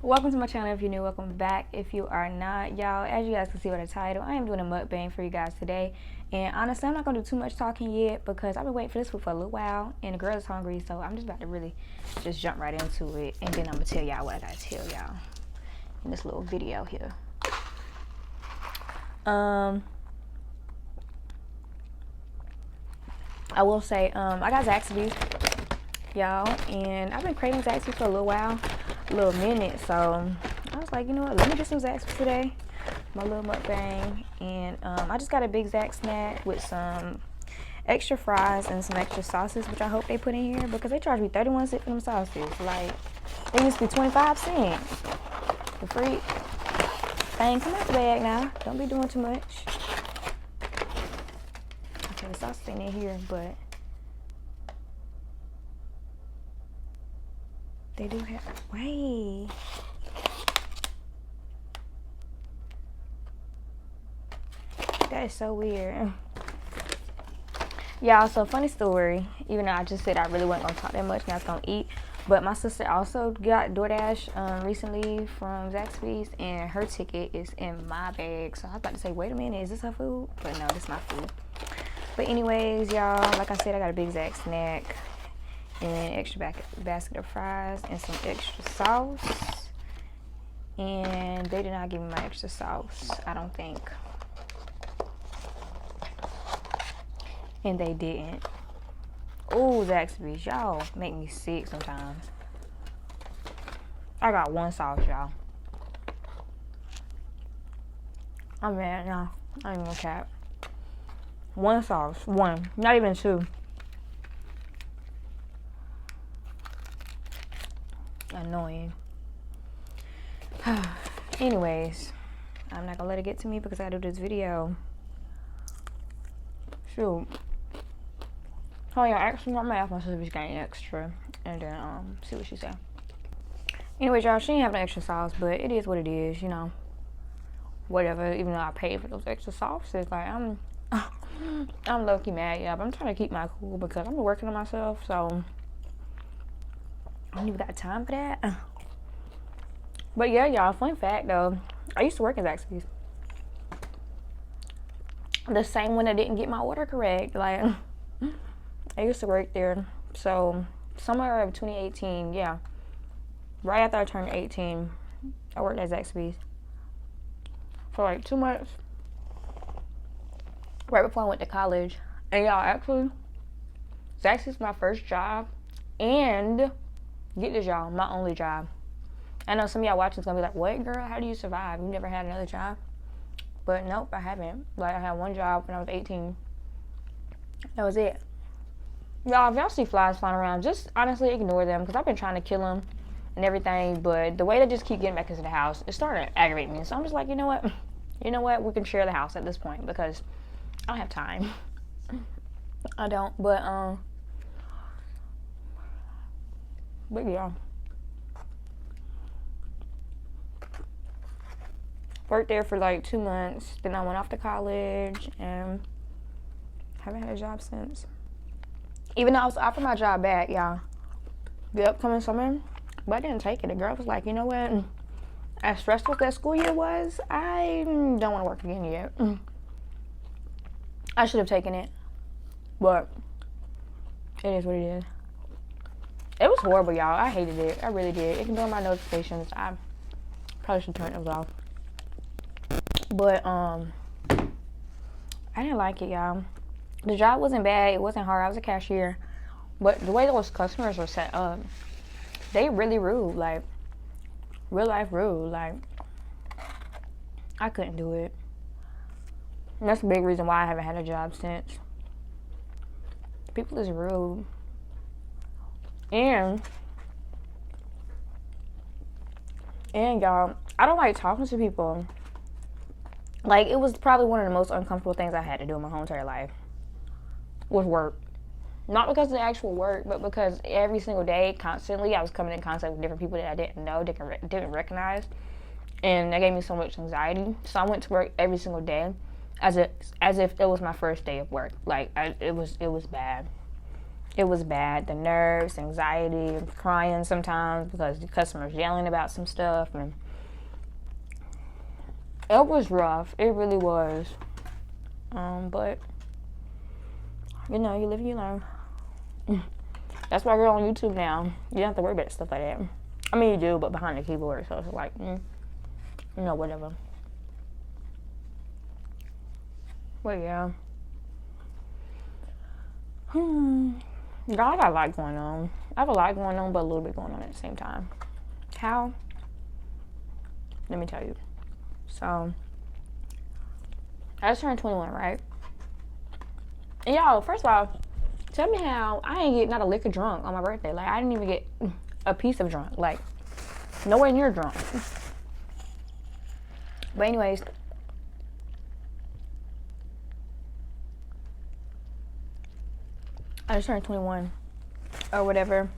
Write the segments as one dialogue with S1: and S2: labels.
S1: Welcome to my channel. If you're new, welcome back. If you are not, y'all, as you guys can see by the title, I am doing a mukbang for you guys today. And honestly, I'm not gonna do too much talking yet because I've been waiting for this food for a little while and the girl is hungry, so I'm just about to really just jump right into it, and then I'm gonna tell y'all what I gotta tell y'all in this little video here. I will say, I got Zaxbys, y'all, and I've been craving Zaxby for a little minute, so I was like, you know what, let me get some Zaxby today, my little mukbang. And I just got a big Zax snack with some extra fries and some extra sauces, which I hope they put in here because they charged me 31 cents for them sauces. Like, they used to be 25 cents. The freak. Dang, come out the bag now. Don't be doing too much. Okay, the sauce ain't in here, but they do have, wait. That is so weird. Y'all, so funny story. Even though I just said I really wasn't gonna talk that much and I was gonna eat, but my sister also got DoorDash recently from Zaxby's, and her ticket is in my bag. So I was about to say, wait a minute, is this her food? But no, this is my food. But anyways, y'all, like I said, I got a big Zax snack and an extra basket of fries and some extra sauce. And they did not give me my extra sauce, I don't think. And they didn't. Oh, Zaxby's, y'all make me sick sometimes. I got one sauce, y'all. I'm mad now. I ain't gonna cap. One sauce, one, not even two. Annoying. Anyways, I'm not gonna let it get to me because I gotta do this video. Shoot. Oh yeah, actually, I'm gonna ask my sister if she's got any extra, and then see what she said. Anyways, y'all, she ain't have an extra sauce, but it is what it is, you know. Whatever. Even though I paid for those extra sauces, like I'm low-key mad, yeah. But I'm trying to keep my cool because I'm working on myself, so I don't even got time for that. But yeah, y'all, fun fact though, I used to work at Zaxby's. The same one that didn't get my order correct. Like, I used to work there. So summer of 2018, yeah, right after I turned 18, I worked at Zaxby's for like 2 months, right before I went to college. And y'all, actually, Zaxby's my first job, and get this, y'all, my only job. I know some of y'all watching is gonna be like, what, girl, how do you survive? You never had another job? But nope, I haven't. Like, I had one job when I was 18. That was it. Y'all, if y'all see flies flying around, just honestly ignore them because I've been trying to kill them and everything, but the way they just keep getting back into the house, it's starting to aggravate me. So I'm just like, you know what? You know what? We can share the house at this point because I don't have time. I don't. But yeah. Worked there for like 2 months. Then I went off to college and haven't had a job since. Even though I was offered my job back, y'all, the upcoming summer, but I didn't take it. The girl was like, you know what? As stressful as that school year was, I don't want to work again yet. I should have taken it, but it is what it is. It was horrible, y'all. I hated it. I really did. Ignoring my notifications. I probably should turn those off. But I didn't like it, y'all. The job wasn't bad. It wasn't hard. I was a cashier. But the way those customers were set up, they really rude. Like, real life rude. Like, I couldn't do it. And that's a big reason why I haven't had a job since. People is rude. And y'all, I don't like talking to people. Like, it was probably one of the most uncomfortable things I had to do in my whole entire life was work. Not because of the actual work, but because every single day, constantly, I was coming in contact with different people that I didn't know, didn't recognize. And that gave me so much anxiety. So I went to work every single day as if it was my first day of work. Like, it was bad. It was bad. The nerves, anxiety, crying sometimes because the customers yelling about some stuff, and it was rough. It really was. But you know, you live and you learn. That's why we're on YouTube now. You don't have to worry about stuff like that. I mean, you do, but behind the keyboard, so it's like, you know, whatever. But yeah. God, I got a lot going on. I have a lot going on, but a little bit going on at the same time. How? Let me tell you. So, I just turned 21, right? And y'all, first of all, tell me how I ain't get not a lick of drunk on my birthday. Like, I didn't even get a piece of drunk. Like, nowhere near drunk. But anyways, I just turned 21 or whatever.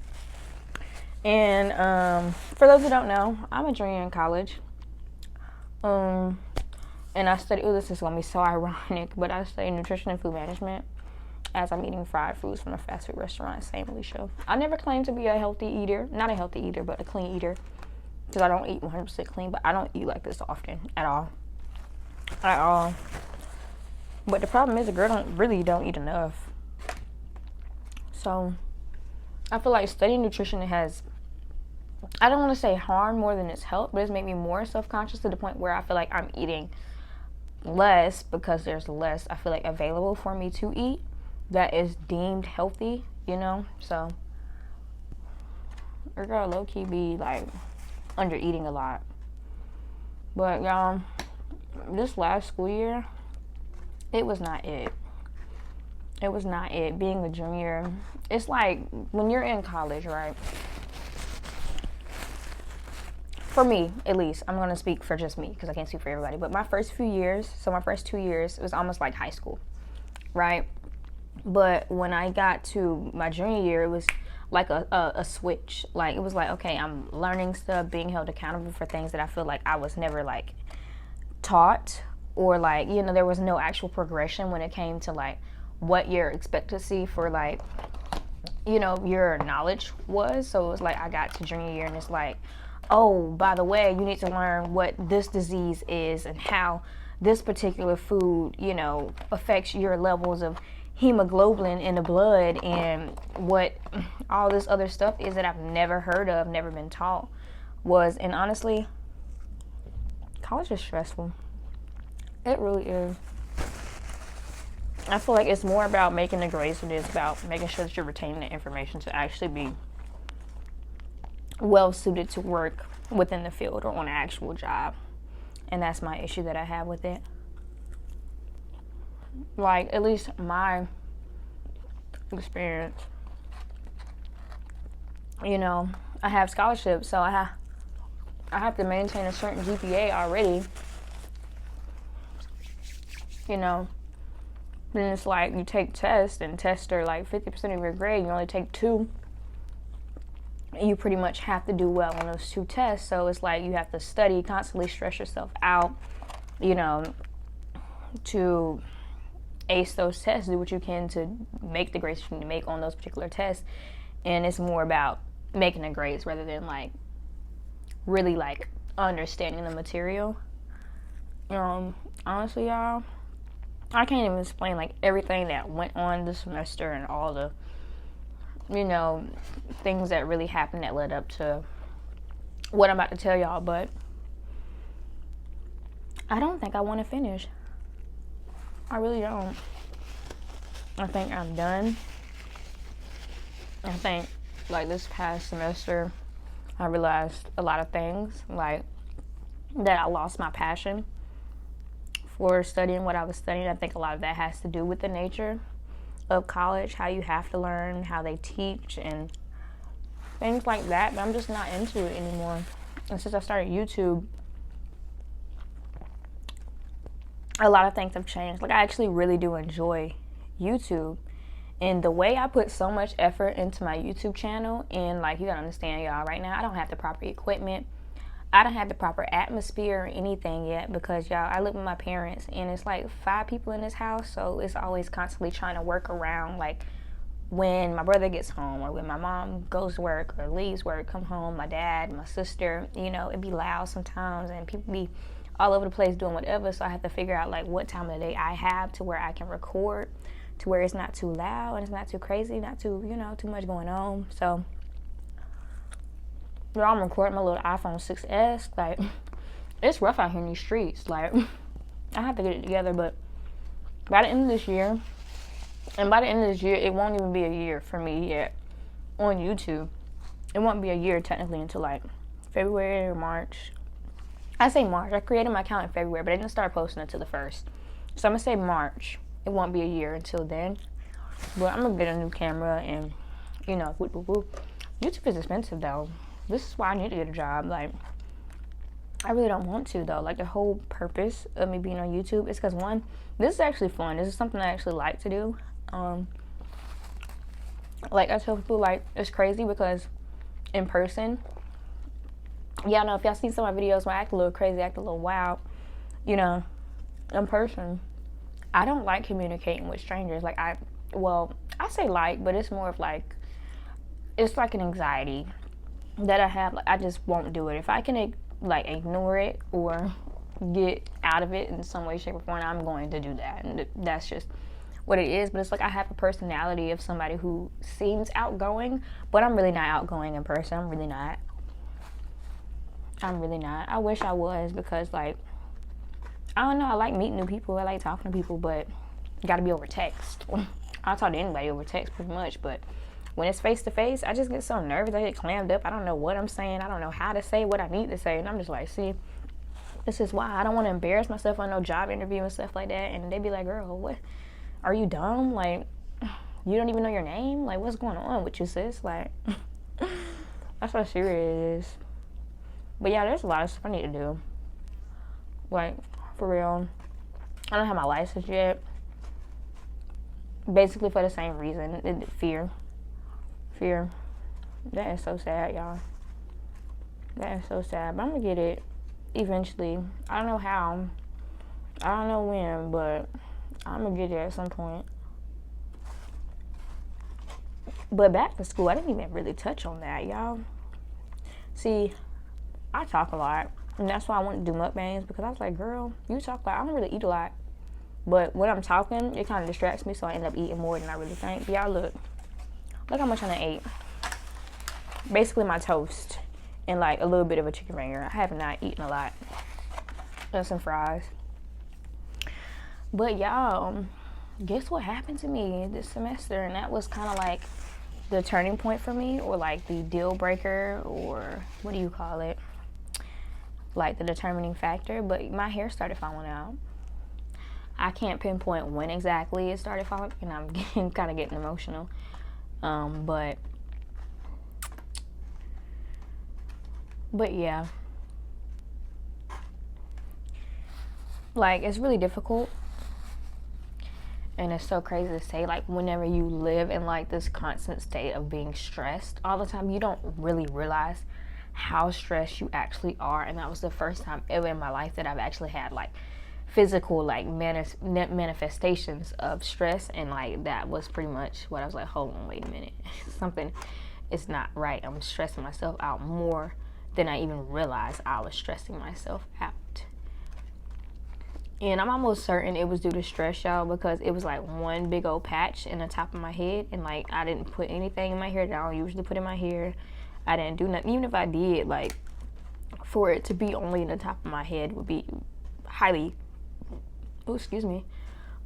S1: And for those who don't know, I'm a junior in college. And I study, this is going to be so ironic, but I study nutrition and food management as I'm eating fried foods from a fast food restaurant in St. Lucia. I never claimed to be a healthy eater. Not a healthy eater, but a clean eater. Because I don't eat 100% clean, but I don't eat like this often at all. At all. But the problem is a girl don't eat enough. So, I feel like studying nutrition has, I don't want to say harm more than it's helped, but it's made me more self-conscious to the point where I feel like I'm eating less because there's less, I feel like, available for me to eat that is deemed healthy, you know? So, your girl low-key be, like, under eating a lot. But, y'all, this last school year, it was not it. It was not it. Being a junior, it's like when you're in college, right? For me, at least, I'm going to speak for just me because I can't speak for everybody. But my first few years, so my first 2 years, it was almost like high school, right? But when I got to my junior year, it was like a switch. Like, it was like, okay, I'm learning stuff, being held accountable for things that I feel like I was never, like, taught. Or, like, you know, there was no actual progression when it came to, like, what your expectancy for, like, you know, your knowledge was. So it was like I got to junior year and it's like, oh, by the way, you need to learn what this disease is and how this particular food, you know, affects your levels of hemoglobin in the blood and what all this other stuff is that I've never heard of, never been taught was. And honestly, college is stressful. It really is. I feel like it's more about making the grades than it is about making sure that you're retaining the information to actually be well suited to work within the field or on an actual job. And that's my issue that I have with it. Like, at least my experience, you know, I have scholarships, so I have to maintain a certain GPA already, you know. Then it's like you take tests and tests are like 50% of your grade. You only take 2. And you pretty much have to do well on those 2 tests. So it's like you have to study, constantly stress yourself out, you know, to ace those tests, do what you can to make the grades you need to make on those particular tests. And it's more about making the grades rather than like really like understanding the material. Honestly, y'all, I can't even explain like everything that went on this semester and all the, you know, things that really happened that led up to what I'm about to tell y'all, but I don't think I want to finish. I really don't. I think I'm done. I think like this past semester I realized a lot of things, like that I lost my passion for studying what I was studying. I think a lot of that has to do with the nature of college, how you have to learn, how they teach, and things like that. But I'm just not into it anymore. And since I started YouTube, a lot of things have changed. Like, I actually really do enjoy YouTube. And the way I put so much effort into my YouTube channel, and like, you gotta understand, y'all, right now I don't have the proper equipment. I don't have the proper atmosphere or anything yet because, y'all, I live with my parents and it's like 5 people in this house, so it's always constantly trying to work around like when my brother gets home, or when my mom goes to work or leaves work, come home, my dad, my sister, you know, it'd be loud sometimes, and people be all over the place doing whatever. So I have to figure out like what time of the day I have to where I can record, to where it's not too loud and it's not too crazy, not too, you know, too much going on. So I'm recording my little iPhone 6S. Like, it's rough out here in these streets. Like, I have to get it together, but by the end of this year, and by the end of this year, it won't even be a year for me yet on YouTube. It won't be a year technically until like February or March. I say March. I created my account in February, but I didn't start posting until the 1st. So I'm going to say March. It won't be a year until then. But I'm going to get a new camera and, you know, whoop, whoop, whoop. YouTube is expensive, though. This is why I need to get a job. Like, I really don't want to, though. Like, the whole purpose of me being on YouTube is because, one, this is actually fun. This is something I actually like to do. Like, I tell people, like, it's crazy because in person, y'all know, if y'all see some of my videos when I act a little crazy, act a little wild, you know, in person, I don't like communicating with strangers. Like, I say like, but it's more of like, it's like an anxiety that I have. Like, I just won't do it. If I can, like, ignore it or get out of it in some way, shape, or form, I'm going to do that. And that's just what it is. But it's like I have a personality of somebody who seems outgoing, but I'm really not outgoing in person. I'm really not. I wish I was, because, like, I don't know, I like meeting new people, I like talking to people, but it gotta be over text. I'll talk to anybody over text pretty much, but when it's face to face, I just get so nervous. I get clammed up. I don't know what I'm saying. I don't know how to say what I need to say, and I'm just like, see, this is why I don't want to embarrass myself on no job interview and stuff like that. And they be like, girl, what, are you dumb? Like, you don't even know your name? Like, what's going on with you, sis? Like, that's how serious it is. But yeah, there's a lot of stuff I need to do. Like, for real. I don't have my license yet. Basically for the same reason. Fear. That is so sad, y'all. That is so sad. But I'm going to get it eventually. I don't know how. I don't know when, but I'm going to get it at some point. But back to school, I didn't even really touch on that, y'all. See, I talk a lot, and that's why I wanted to do mukbangs, because I was like, girl, you talk a lot. I don't really eat a lot, but when I'm talking, it kind of distracts me, so I end up eating more than I really think. But y'all, look how much I ate. Basically my toast and like a little bit of a chicken finger. I have not eaten a lot. And some fries. But y'all, guess what happened to me this semester? And that was kind of like the turning point for me, or like the deal breaker, or what do you call it? Like the determining factor. But my hair started falling out. I can't pinpoint when exactly it started falling, and I'm kind of getting emotional. But yeah, like, it's really difficult, and it's so crazy to say, like, whenever you live in like this constant state of being stressed all the time, you don't really realize how stressed you actually are. And that was the first time ever in my life that I've actually had like physical, like, manifestations of stress. And like, that was pretty much what I was like, hold on, wait a minute, something is not right. I'm stressing myself out more than I even realized I was stressing myself out. And I'm almost certain it was due to stress, y'all, because it was like one big old patch in the top of my head, and like, I didn't put anything in my hair that I don't usually put in my hair. I didn't do nothing. Even if I did, like, for it to be only in the top of my head would be highly,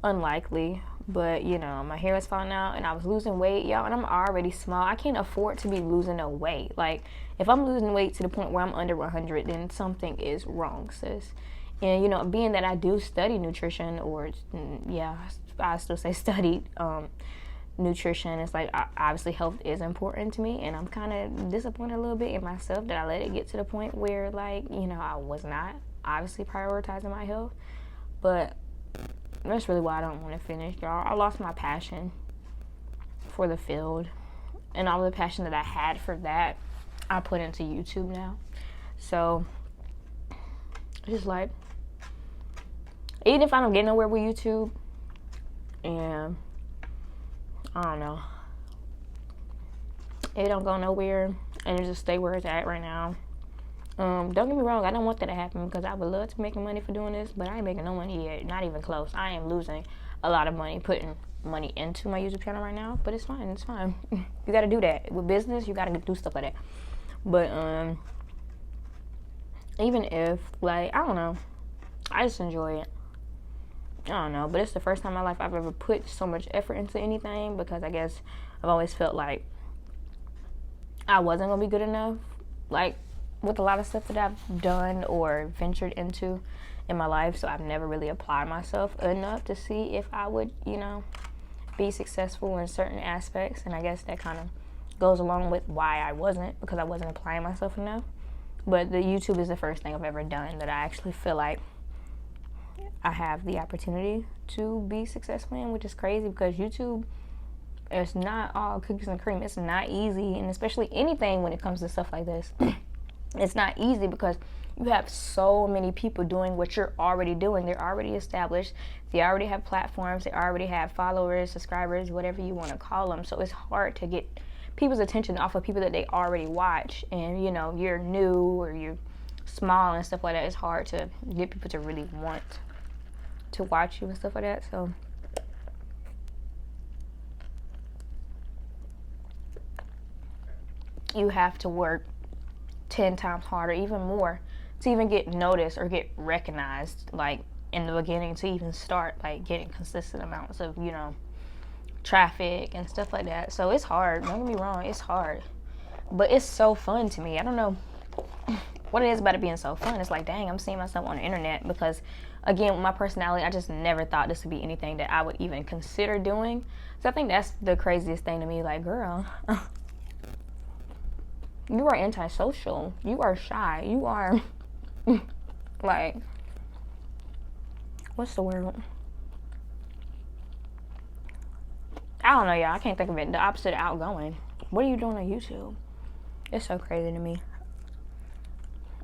S1: unlikely. But, you know, my hair was falling out and I was losing weight, y'all, and I'm already small. I can't afford to be losing no weight. Like, if I'm losing weight to the point where I'm under 100, then something is wrong, sis. And, you know, being that I do study nutrition, or, yeah, I still say studied nutrition, it's like, obviously health is important to me, and I'm kind of disappointed a little bit in myself that I let it get to the point where, like, you know, I was not obviously prioritizing my health. But that's really why I don't want to finish, y'all. I lost my passion for the field, and all the passion that I had for that, I put into YouTube now. So, just like, even if I don't get nowhere with YouTube, and I don't know, It don't go nowhere, and it just stay where it's at right now. Don't get me wrong, I don't want that to happen because I would love to be making money for doing this, but I ain't making no money yet, not even close. I am losing a lot of money putting money into my YouTube channel right now, but it's fine, it's fine. You gotta do that. With business, you gotta do stuff like that. But, even if, like, I don't know, I just enjoy it. I don't know, but it's the first time in my life I've ever put so much effort into anything because I guess I've always felt like I wasn't gonna be good enough, like with a lot of stuff that I've done or ventured into in my life. So I've never really applied myself enough to see if I would, you know, be successful in certain aspects. And I guess that kind of goes along with why I wasn't, because I wasn't applying myself enough. But the YouTube is the first thing I've ever done that I actually feel like I have the opportunity to be successful in, which is crazy because YouTube, it's not all cookies and cream. It's not easy, and especially anything when it comes to stuff like this. It's not easy because you have so many people doing what you're already doing. They're already established. They already have platforms. They already have followers, subscribers, whatever you want to call them. So it's hard to get people's attention off of people that they already watch. And, you know, you're new or you're small and stuff like that. It's hard to get people to really want to watch you and stuff like that. So you have to work 10 times harder, even more, to even get noticed or get recognized, like in the beginning, to even start like getting consistent amounts of, you know, traffic and stuff like that. So it's hard, don't get me wrong, it's hard, but it's so fun to me. I don't know what it is about it being so fun. It's like, dang, I'm seeing myself on the internet because, again, with my personality, I just never thought this would be anything that I would even consider doing. So I think that's the craziest thing to me. Like, girl, you are antisocial. You are shy. You are, like, what's the word? I don't know, y'all. I can't think of it. The opposite of outgoing. What are you doing on YouTube? It's so crazy to me.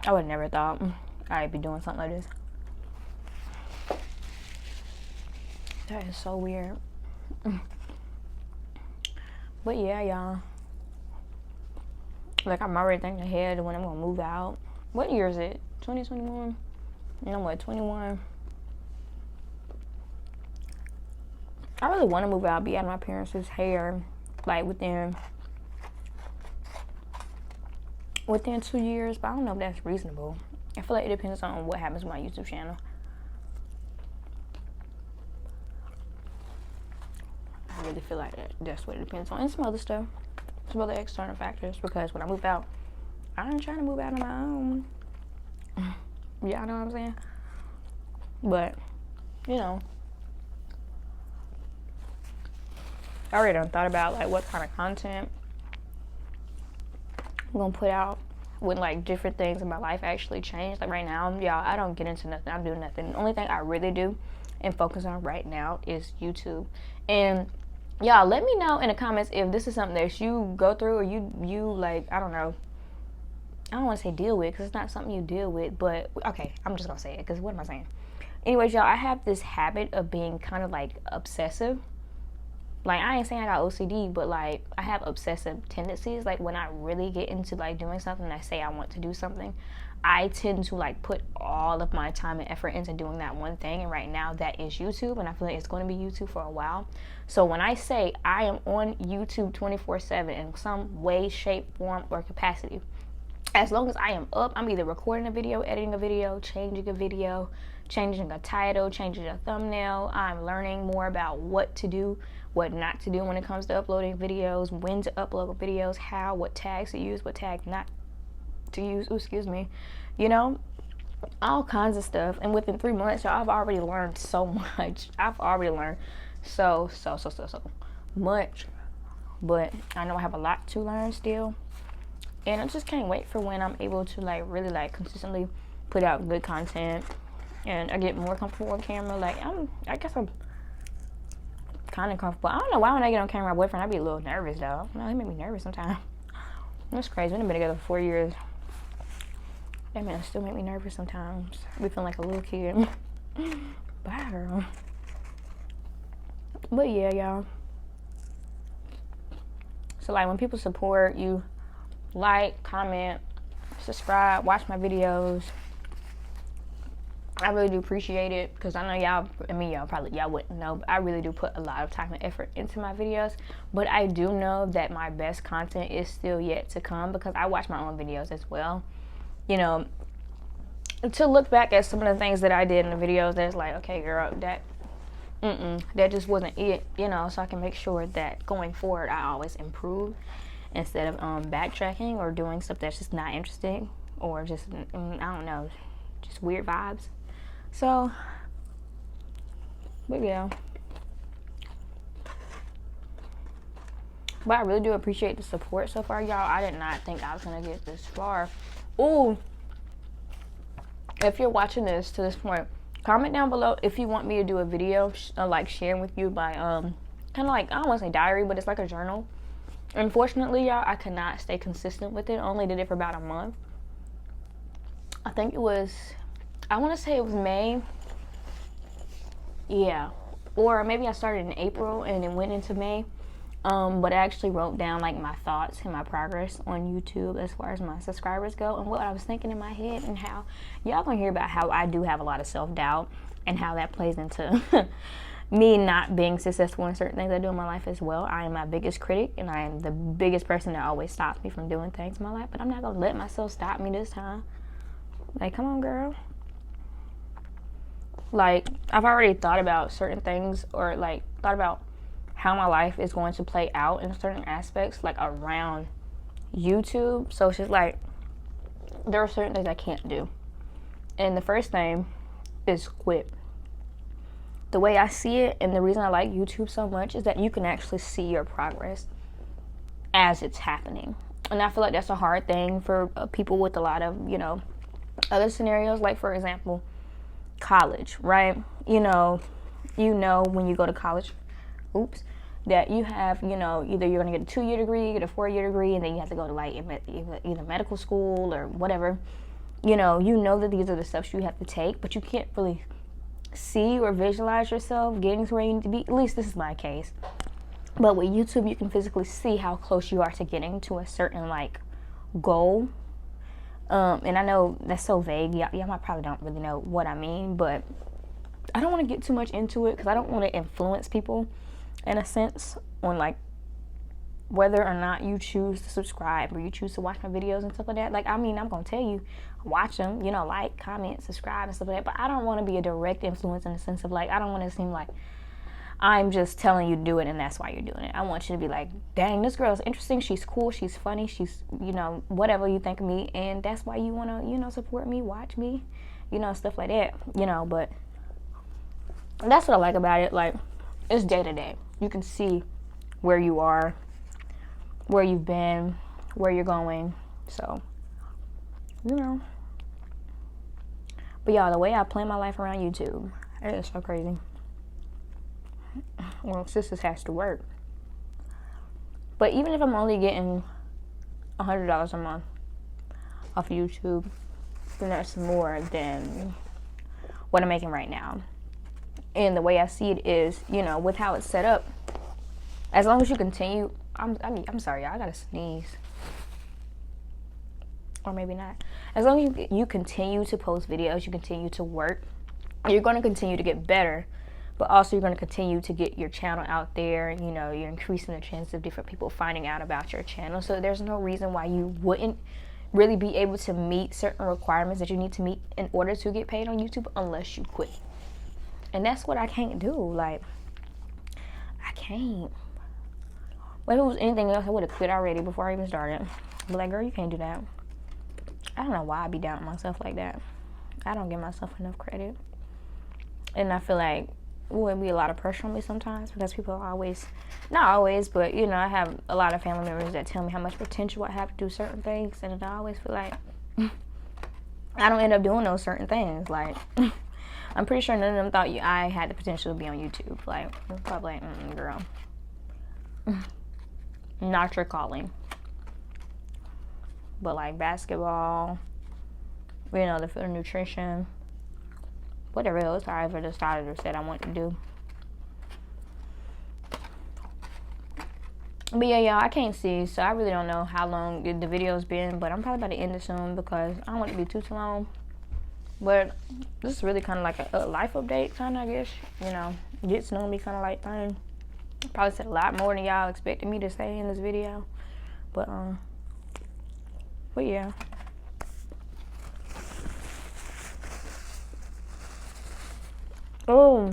S1: I would have never thought I'd be doing something like this. That is so weird. But yeah, y'all. Like, I'm already thinking ahead of when I'm gonna move out. What year is it? 2021? And I'm what, 21? I really want to move out, be out of my parents' hair, like within 2 years, but I don't know if that's reasonable. I feel like it depends on what happens with my YouTube channel. I really feel like that's what it depends on, and some other stuff, some other external factors, because when I move out, I ain't trying to move out on my own. Y'all know what I'm saying? But, you know, I already done thought about like what kind of content I'm gonna put out when like different things in my life actually change. Like right now, y'all, I don't get into nothing. I'm doing nothing. The only thing I really do and focus on right now is YouTube. And y'all, let me know in the comments if this is something that you go through or you like, I don't know. I don't want to say deal with because it's not something you deal with, but okay, I'm just gonna say it because what am I saying? Anyways, y'all, I have this habit of being kind of like obsessive. Like, I ain't saying I got OCD, but like I have obsessive tendencies. Like when I really get into like doing something and I say I want to do something, I tend to like put all of my time and effort into doing that one thing. And right now that is YouTube, and I feel like it's going to be YouTube for a while. So when I say I am on YouTube 24/7 in some way, shape, form, or capacity, as long as I am up, I'm either recording a video, editing a video, changing a video, changing a title, changing a thumbnail. I'm learning more about what to do, what not to do when it comes to uploading videos, when to upload videos, how, what tags to use, what tags not to use. Ooh, excuse me. You know, all kinds of stuff. And within 3 months, y'all, I've already learned so much. I've already learned so much. But I know I have a lot to learn still. And I just can't wait for when I'm able to like really like consistently put out good content and I get more comfortable on camera. Like I guess I'm kind of comfortable. I don't know why when I get on camera, my boyfriend, I be a little nervous though. No, he make me nervous sometimes. That's crazy. We've been together for 4 years. That man still make me nervous sometimes. We feel like a little kid. Bye, girl. But yeah, y'all. So like when people support you, like, comment, subscribe, watch my videos, I really do appreciate it, because I know y'all, y'all wouldn't know, but I really do put a lot of time and effort into my videos. But I do know that my best content is still yet to come, because I watch my own videos as well. You know, to look back at some of the things that I did in the videos, that's like, okay, girl, that just wasn't it, you know, so I can make sure that going forward I always improve instead of backtracking or doing stuff that's just not interesting, or just, I don't know, just weird vibes. So, but yeah. But I really do appreciate the support so far, y'all. I did not think I was going to get this far. Ooh. If you're watching this to this point, comment down below if you want me to do a video, like sharing with you by, kind of like, I don't want to say diary, but it's like a journal. Unfortunately, y'all, I could not stay consistent with it. I only did it for about a month. I think it was, I want to say it was May. Yeah. Or maybe I started in April and then went into May. But I actually wrote down like my thoughts and my progress on YouTube as far as my subscribers go, and what I was thinking in my head, and how y'all gonna hear about how I do have a lot of self-doubt and how that plays into me not being successful in certain things I do in my life as well. I am my biggest critic, and I am the biggest person that always stops me from doing things in my life, but I'm not gonna let myself stop me this time. Like, come on, girl. Like, I've already thought about certain things, or like thought about how my life is going to play out in certain aspects, like around YouTube. So it's just like, there are certain things I can't do. And the first thing is quit. The way I see it, and the reason I like YouTube so much, is that you can actually see your progress as it's happening. And I feel like that's a hard thing for people with a lot of, you know, other scenarios. Like, for example, college, right? You know, when you go to college, that you have, you know, either you're going to get a 2-year degree, get a 4-year degree, and then you have to go to like either medical school or whatever. You know that these are the steps you have to take, but you can't really see or visualize yourself getting to where you need to be. At least this is my case. But with YouTube, you can physically see how close you are to getting to a certain like goal. And I know that's so vague. Y'all might probably don't really know what I mean, but I don't want to get too much into it, because I don't want to influence people in a sense on like whether or not you choose to subscribe or you choose to watch my videos and stuff like that. Like, I mean, I'm gonna tell you, watch them, you know, like, comment, subscribe and stuff like that, but I don't want to be a direct influence in the sense of like, I don't want to seem like I'm just telling you to do it and that's why you're doing it. I want you to be like, dang, this girl is interesting, she's cool, she's funny, she's, you know, whatever you think of me, and that's why you want to, you know, support me, watch me, you know, stuff like that, you know. But that's what I like about it. Like, it's day to day. You can see where you are, where you've been, where you're going. So, you know. But y'all, the way I plan my life around YouTube, it is so crazy. Well, sisters has to work. But even if I'm only getting $100 a month off of YouTube, then that's more than what I'm making right now. And the way I see it is, you know, with how it's set up, as long as you continue, I'm sorry, y'all, I gotta sneeze. Or maybe not. As long as you continue to post videos, you continue to work, you're going to continue to get better, but also you're going to continue to get your channel out there. You know, you're increasing the chance of different people finding out about your channel. So there's no reason why you wouldn't really be able to meet certain requirements that you need to meet in order to get paid on YouTube, unless you quit. And that's what I can't do. Like, I can't. Well, if it was anything else, I would have quit already before I even started. But like, girl, you can't do that. I don't know why I be down on myself like that. I don't give myself enough credit. And I feel like it would be a lot of pressure on me sometimes, because people always, not always, but you know, I have a lot of family members that tell me how much potential I have to do certain things, and I always feel like I don't end up doing those certain things. Like, I'm pretty sure none of them thought I had the potential to be on YouTube. Like, probably like, girl, not your calling. But like basketball, you know, the food and nutrition, whatever else I ever decided or said I wanted to do. But yeah, y'all, I can't see, so I really don't know how long the video's been, but I'm probably about to end it soon because I don't want it to be too long. But this is really kind of like a life update, kind of, I guess. You know, get to know me kind of like thing. Probably said a lot more than y'all expected me to say in this video. But yeah. Oh,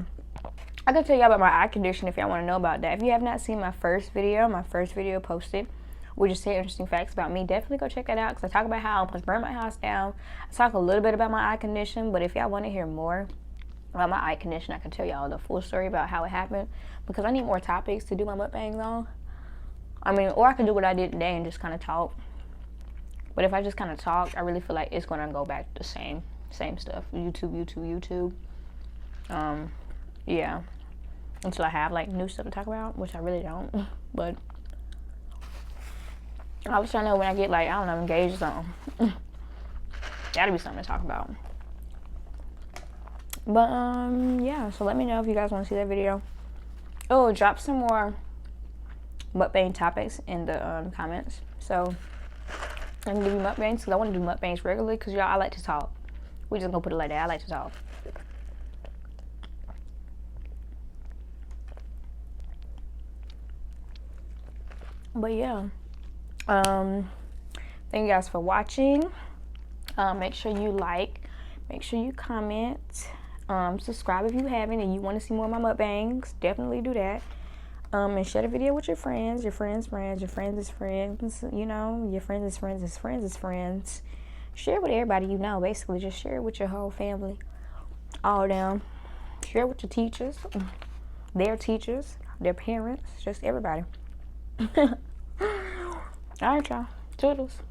S1: I can tell y'all about my eye condition if y'all want to know about that. If you have not seen my first video posted, which is 10 interesting facts about me, definitely go check that out because I talk about how I almost burned my house down. I talk a little bit about my eye condition, but if y'all want to hear more about my eye condition, I can tell y'all the full story about how it happened because I need more topics to do my mukbangs on. I mean, or I can do what I did today and just kind of talk. But if I just kind of talk, I really feel like it's going to go back to the same stuff. YouTube. Yeah. Until I have like new stuff to talk about, which I really don't. But I was trying to know when I get like, I don't know, engaged or something. That'll be something to talk about. But yeah, so let me know if you guys want to see that video. Oh, drop some more mukbang topics in the comments. So I can give you mukbangs because I want to do mukbangs regularly because y'all, I like to talk. We just gonna put it like that. I like to talk. But yeah, thank you guys for watching. Make sure you like, make sure you comment, subscribe if you haven't and you want to see more of my mukbangs. Definitely do that. And share the video with your friends, your friends' friends, your friends' friends, you know, your friends' friends' friends' friends. Share it with everybody you know, basically. Just share it with your whole family, all of them. Share it with your teachers, their teachers, their parents, just everybody. All right, y'all. Toodles.